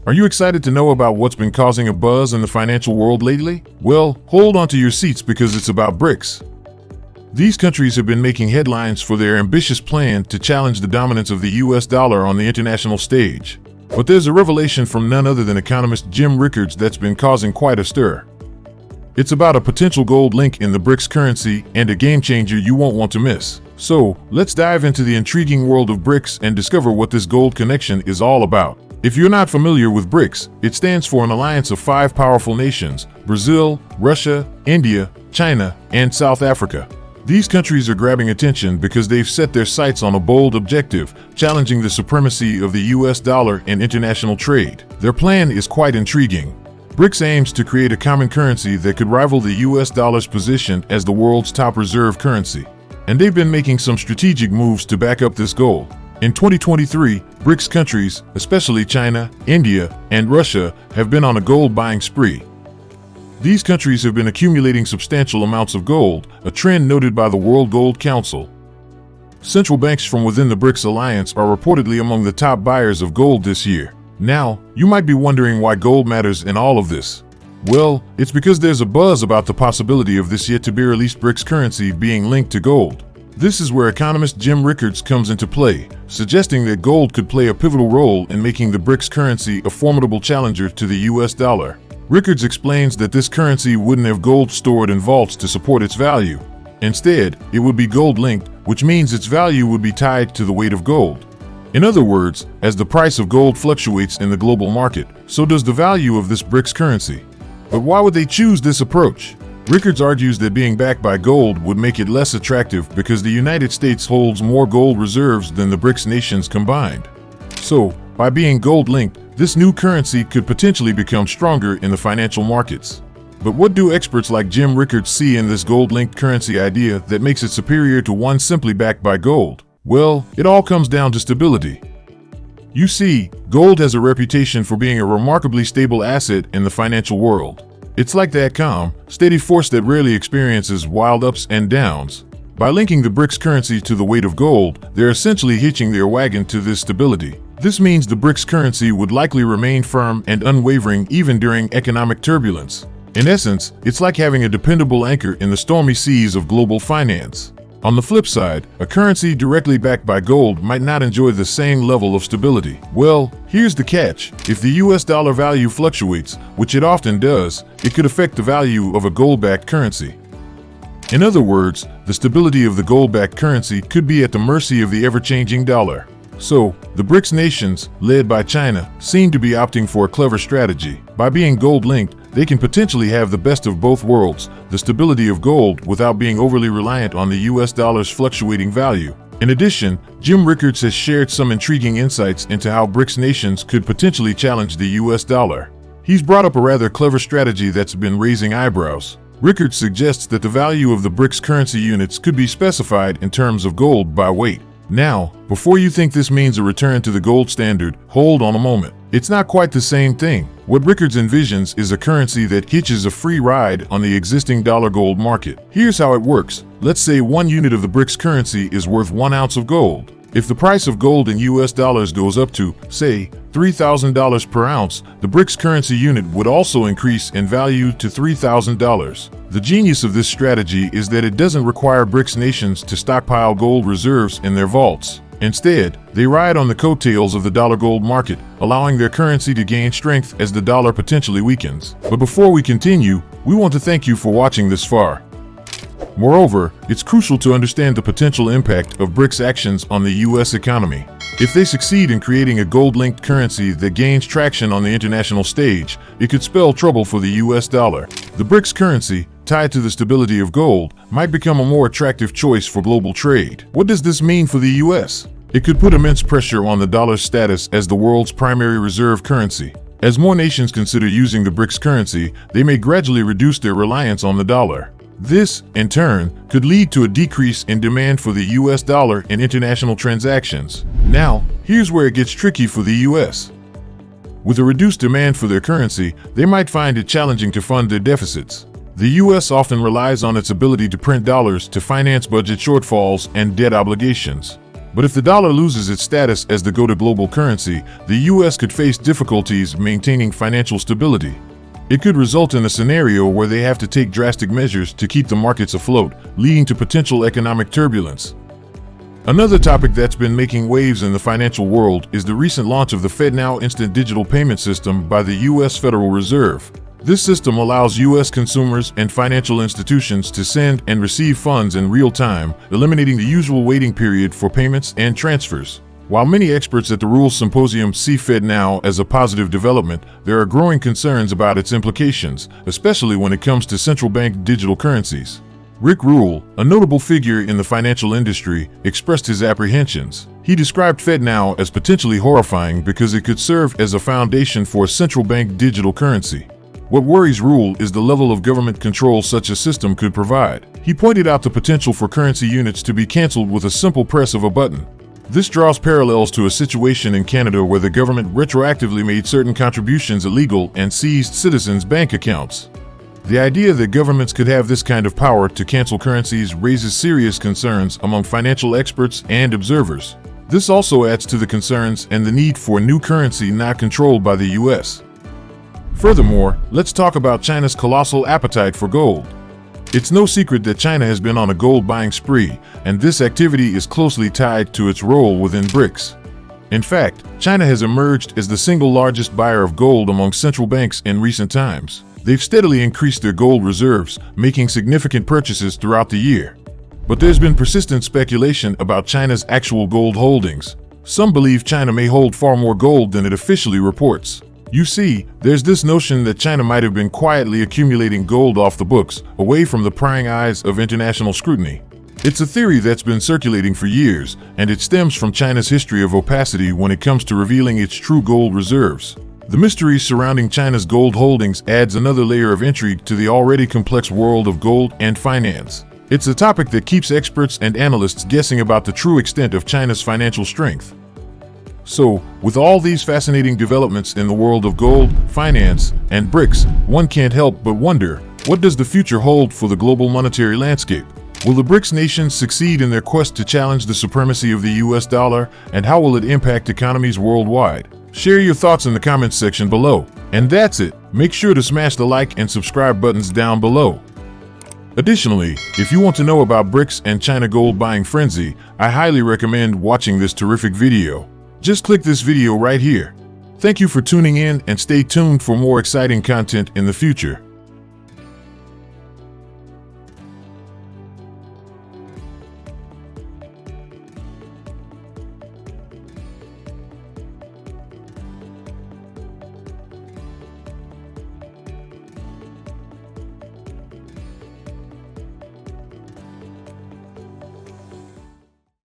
Are you excited to know about what's been causing a buzz in the financial world lately? Well, hold on to your seats because it's about BRICS. These countries have been making headlines for their ambitious plan to challenge the dominance of the US dollar on the international stage. But there's a revelation from none other than economist Jim Rickards that's been causing quite a stir. It's about a potential gold link in the BRICS currency and a game changer you won't want to miss. So, let's dive into the intriguing world of BRICS and discover what this gold connection is all about. If you're not familiar with BRICS, it stands for an alliance of 5 powerful nations: Brazil, Russia, India, China, and South Africa. These countries are grabbing attention because they've set their sights on a bold objective, challenging the supremacy of the US dollar in international trade. Their plan is quite intriguing. BRICS aims to create a common currency that could rival the US dollar's position as the world's top reserve currency. And they've been making some strategic moves to back up this goal. In 2023, BRICS countries, especially China, India, and Russia, have been on a gold buying spree. These countries have been accumulating substantial amounts of gold, a trend noted by the World Gold Council. Central banks from within the BRICS alliance are reportedly among the top buyers of gold this year. Now, you might be wondering why gold matters in all of this. Well, it's because there's a buzz about the possibility of this yet-to-be-released BRICS currency being linked to gold. This is where economist Jim Rickards comes into play, suggesting that gold could play a pivotal role in making the BRICS currency a formidable challenger to the US dollar. Rickards explains that this currency wouldn't have gold stored in vaults to support its value. Instead, it would be gold-linked, which means its value would be tied to the weight of gold. In other words, as the price of gold fluctuates in the global market, so does the value of this BRICS currency. But why would they choose this approach? Rickards argues that being backed by gold would make it less attractive because the United States holds more gold reserves than the BRICS nations combined. So, by being gold-linked, this new currency could potentially become stronger in the financial markets. But what do experts like Jim Rickards see in this gold-linked currency idea that makes it superior to one simply backed by gold? Well, it all comes down to stability. You see, gold has a reputation for being a remarkably stable asset in the financial world. It's like that calm, steady force that rarely experiences wild ups and downs. By linking the BRICS currency to the weight of gold, they're essentially hitching their wagon to this stability. This means the BRICS currency would likely remain firm and unwavering even during economic turbulence. In essence, it's like having a dependable anchor in the stormy seas of global finance. On the flip side, a currency directly backed by gold might not enjoy the same level of stability. Well, here's the catch. If the US dollar value fluctuates, which it often does, it could affect the value of a gold-backed currency. In other words, the stability of the gold-backed currency could be at the mercy of the ever-changing dollar. So, the BRICS nations, led by China, seem to be opting for a clever strategy. By being gold-linked, they can potentially have the best of both worlds, the stability of gold without being overly reliant on the US dollar's fluctuating value. In addition, Jim Rickards has shared some intriguing insights into how BRICS nations could potentially challenge the US dollar. He's brought up a rather clever strategy that's been raising eyebrows. Rickards suggests that the value of the BRICS currency units could be specified in terms of gold by weight. Now, before you think this means a return to the gold standard, hold on a moment. It's not quite the same thing. What Rickards envisions is a currency that hitches a free ride on the existing dollar-gold market. Here's how it works. Let's say 1 unit of the BRICS currency is worth 1 ounce of gold. If the price of gold in US dollars goes up to, say, $3,000 per ounce, the BRICS currency unit would also increase in value to $3,000. The genius of this strategy is that it doesn't require BRICS nations to stockpile gold reserves in their vaults. Instead, they ride on the coattails of the dollar-gold market, allowing their currency to gain strength as the dollar potentially weakens. But before we continue, we want to thank you for watching this far. Moreover, it's crucial to understand the potential impact of BRICS actions on the US economy. If they succeed in creating a gold-linked currency that gains traction on the international stage, it could spell trouble for the US dollar. The BRICS currency, tied to the stability of gold, might become a more attractive choice for global trade. What does this mean for the US? It could put immense pressure on the dollar's status as the world's primary reserve currency. As more nations consider using the BRICS currency, they may gradually reduce their reliance on the dollar. This, in turn, could lead to a decrease in demand for the US dollar in international transactions. Now, here's where it gets tricky for the US. With a reduced demand for their currency, they might find it challenging to fund their deficits. The US often relies on its ability to print dollars to finance budget shortfalls and debt obligations. But if the dollar loses its status as the go-to global currency, the US could face difficulties maintaining financial stability. It could result in a scenario where they have to take drastic measures to keep the markets afloat, leading to potential economic turbulence. Another topic that's been making waves in the financial world is the recent launch of the FedNow instant digital payment system by the US Federal Reserve. This system allows US consumers and financial institutions to send and receive funds in real time, eliminating the usual waiting period for payments and transfers. While many experts at the Rules Symposium see FedNow as a positive development, there are growing concerns about its implications, especially when it comes to central bank digital currencies. Rick Rule, a notable figure in the financial industry, expressed his apprehensions. He described FedNow as potentially horrifying because it could serve as a foundation for a central bank digital currency. What worries Rule is the level of government control such a system could provide. He pointed out the potential for currency units to be canceled with a simple press of a button. This draws parallels to a situation in Canada where the government retroactively made certain contributions illegal and seized citizens' bank accounts. The idea that governments could have this kind of power to cancel currencies raises serious concerns among financial experts and observers. This also adds to the concerns and the need for a new currency not controlled by the US. Furthermore, let's talk about China's colossal appetite for gold. It's no secret that China has been on a gold buying spree, and this activity is closely tied to its role within BRICS. In fact, China has emerged as the single largest buyer of gold among central banks in recent times. They've steadily increased their gold reserves, making significant purchases throughout the year. But there's been persistent speculation about China's actual gold holdings. Some believe China may hold far more gold than it officially reports. You see, there's this notion that China might have been quietly accumulating gold off the books, away from the prying eyes of international scrutiny. It's a theory that's been circulating for years, and it stems from China's history of opacity when it comes to revealing its true gold reserves. The mystery surrounding China's gold holdings adds another layer of intrigue to the already complex world of gold and finance. It's a topic that keeps experts and analysts guessing about the true extent of China's financial strength. So, with all these fascinating developments in the world of gold, finance, and BRICS, one can't help but wonder, what does the future hold for the global monetary landscape? Will the BRICS nations succeed in their quest to challenge the supremacy of the US dollar, and how will it impact economies worldwide? Share your thoughts in the comments section below. And that's it. Make sure to smash the like and subscribe buttons down below. Additionally, if you want to know about BRICS and China gold buying frenzy, I highly recommend watching this terrific video. Just click this video right here. Thank you for tuning in and stay tuned for more exciting content in the future.